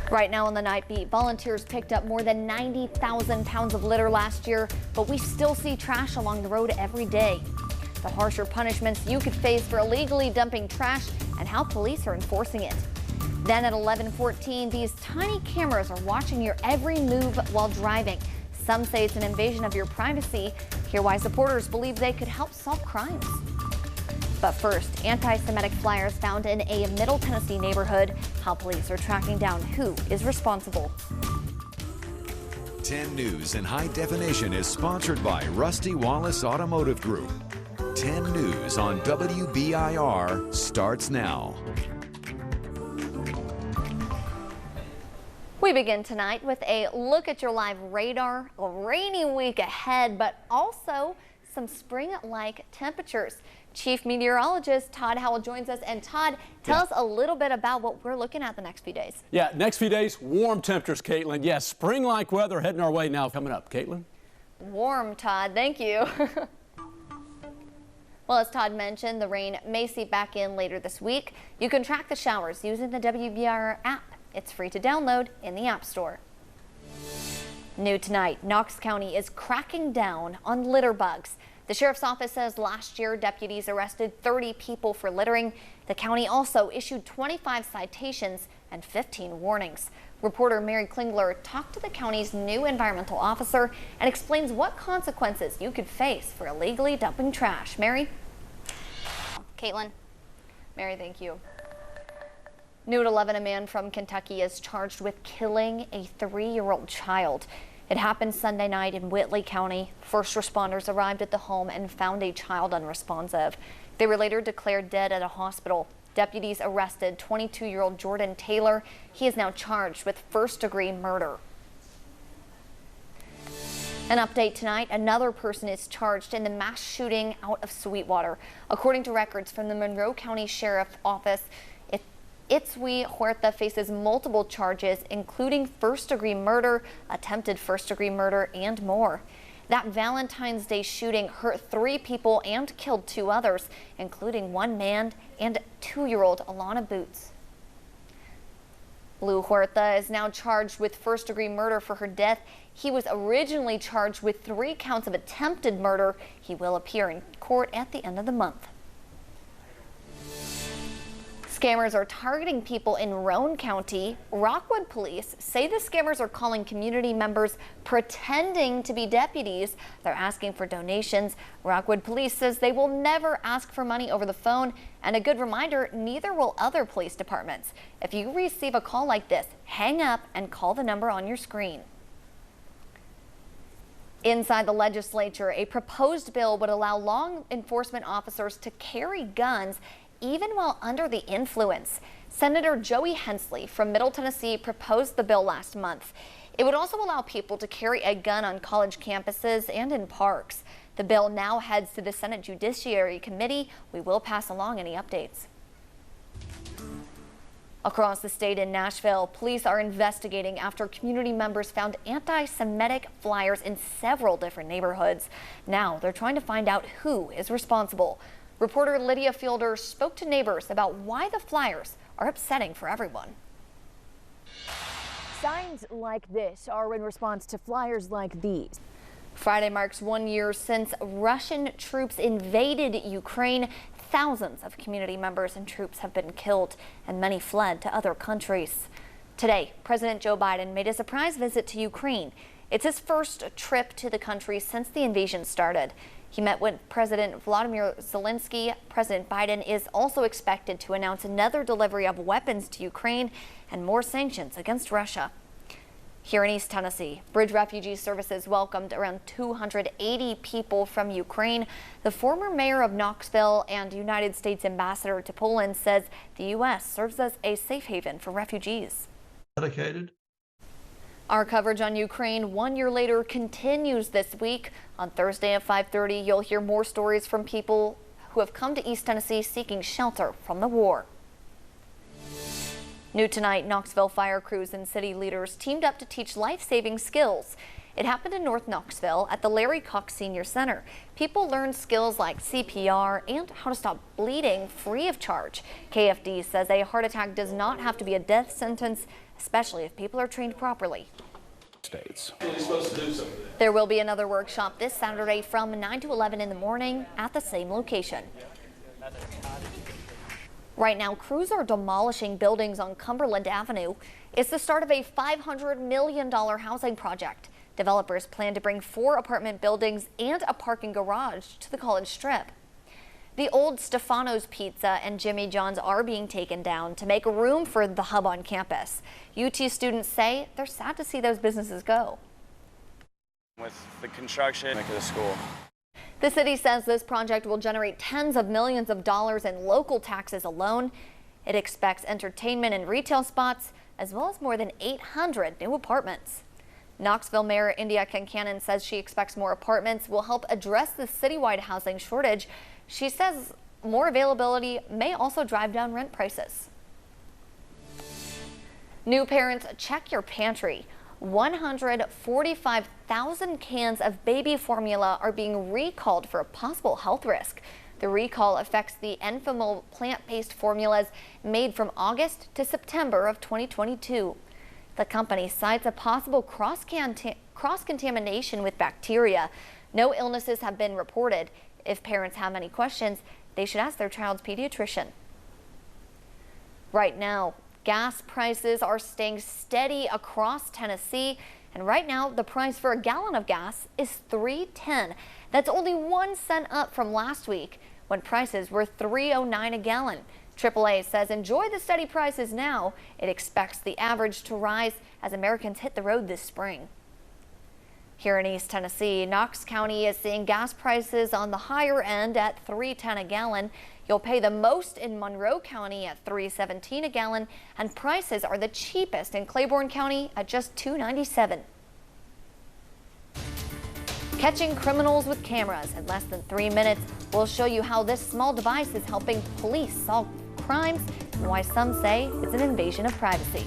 Right now on the Night Beat, volunteers picked up more than 90,000 pounds of litter last year, but we still see trash along the road every day. The harsher punishments you could face for illegally dumping trash and how police are enforcing it. Then at 11:14, these tiny cameras are watching your every move while driving. Some say it's an invasion of your privacy. Hear why supporters believe they could help solve crimes. But first, anti-Semitic flyers found in a Middle Tennessee neighborhood. How police are tracking down who is responsible. 10 News in High Definition is sponsored by Rusty Wallace Automotive Group. 10 News on WBIR starts now. We begin tonight with a look at your live radar. A rainy week ahead, but also some spring-like temperatures. Chief Meteorologist Todd Howell joins us. And Todd, tell us a little bit about what we're looking at the next few days. Yeah, next few days, warm temperatures, Caitlin. Yes, spring-like weather heading our way now. Coming up, Caitlin. Warm, Todd. Thank you. Well, as Todd mentioned, the rain may seep back in later this week. You can track the showers using the WBIR app. It's free to download in the App Store. New tonight, Knox County is cracking down on litter bugs. The sheriff's office says last year deputies arrested 30 people for littering. The county also issued 25 citations and 15 warnings. Reporter Mary Klingler talked to the county's new environmental officer and explains what consequences you could face for illegally dumping trash. Mary? Caitlin. Mary, thank you. New at 11, a man from Kentucky is charged with killing a 3-year-old child. It happened Sunday night in Whitley County. First responders arrived at the home and found a child unresponsive. They were later declared dead at a hospital. Deputies arrested 22-year-old Jordan Taylor. He is now charged with first-degree murder. An update tonight, another person is charged in the mass shooting out of Sweetwater. According to records from the Monroe County Sheriff's Office, Itzwi Huerta faces multiple charges, including first-degree murder, attempted first-degree murder, and more. That Valentine's Day shooting hurt 3 people and killed 2 others, including 1 man and 2-year-old Alana Boots. Blue Huerta is now charged with first-degree murder for her death. He was originally charged with 3 counts of attempted murder. He will appear in court at the end of the month. Scammers are targeting people in Roane County. Rockwood police say the scammers are calling community members pretending to be deputies. They're asking for donations. Rockwood police says they will never ask for money over the phone. And a good reminder, neither will other police departments. If you receive a call like this, hang up and call the number on your screen. Inside the legislature, a proposed bill would allow law enforcement officers to carry guns even while under the influence. Senator Joey Hensley from Middle Tennessee proposed the bill last month. It would also allow people to carry a gun on college campuses and in parks. The bill now heads to the Senate Judiciary Committee. We will pass along any updates. Across the state in Nashville, police are investigating after community members found anti-Semitic flyers in several different neighborhoods. Now they're trying to find out who is responsible. Reporter Lydia Fielder spoke to neighbors about why the flyers are upsetting for everyone. Signs like this are in response to flyers like these. Friday marks 1 year since Russian troops invaded Ukraine. Thousands of community members and troops have been killed, and many fled to other countries. Today, President Joe Biden made a surprise visit to Ukraine. It's his first trip to the country since the invasion started. He met with President Volodymyr Zelensky. President Biden is also expected to announce another delivery of weapons to Ukraine and more sanctions against Russia. Here in East Tennessee, Bridge Refugee Services welcomed around 280 people from Ukraine. The former mayor of Knoxville and United States ambassador to Poland says the U.S. serves as a safe haven for refugees. Dedicated. Our coverage on Ukraine 1 year later continues this week. On Thursday at 5:30, you'll hear more stories from people who have come to East Tennessee seeking shelter from the war. New tonight, Knoxville fire crews and city leaders teamed up to teach life-saving skills. It happened in North Knoxville at the Larry Cox Senior Center. People learned skills like CPR and how to stop bleeding free of charge. KFD says a heart attack does not have to be a death sentence. especially if people are trained properly. States. There will be another workshop this Saturday from 9 to 11 in the morning at the same location. Right now, crews are demolishing buildings on Cumberland Avenue. It's the start of a $500 million housing project. Developers plan to bring 4 apartment buildings and a parking garage to the College Strip. The old Stefano's Pizza and Jimmy John's are being taken down to make room for the hub on campus. UT students say they're sad to see those businesses go. With the construction, make it a school. The city says this project will generate tens of millions of dollars in local taxes alone. It expects entertainment and retail spots, as well as more than 800 new apartments. Knoxville Mayor India Kincannon says she expects more apartments will help address the citywide housing shortage. She says more availability may also drive down rent prices. New parents, check your pantry. 145,000 cans of baby formula are being recalled for a possible health risk. The recall affects the Enfamil plant-based formulas made from August to September of 2022. The company cites a possible cross-contamination with bacteria. No illnesses have been reported. If parents have any questions, they should ask their child's pediatrician. Right now, gas prices are staying steady across Tennessee, and right now the price for a gallon of gas is $3.10. That's only 1 cent up from last week when prices were $3.09 a gallon. AAA says enjoy the steady prices now. It expects the average to rise as Americans hit the road this spring. Here in East Tennessee, Knox County is seeing gas prices on the higher end at $3.10 a gallon. You'll pay the most in Monroe County at $3.17 a gallon, and prices are the cheapest in Claiborne County at just $2.97. Catching criminals with cameras in less than 3 minutes. We'll show you how this small device is helping police solve crimes and why some say it's an invasion of privacy.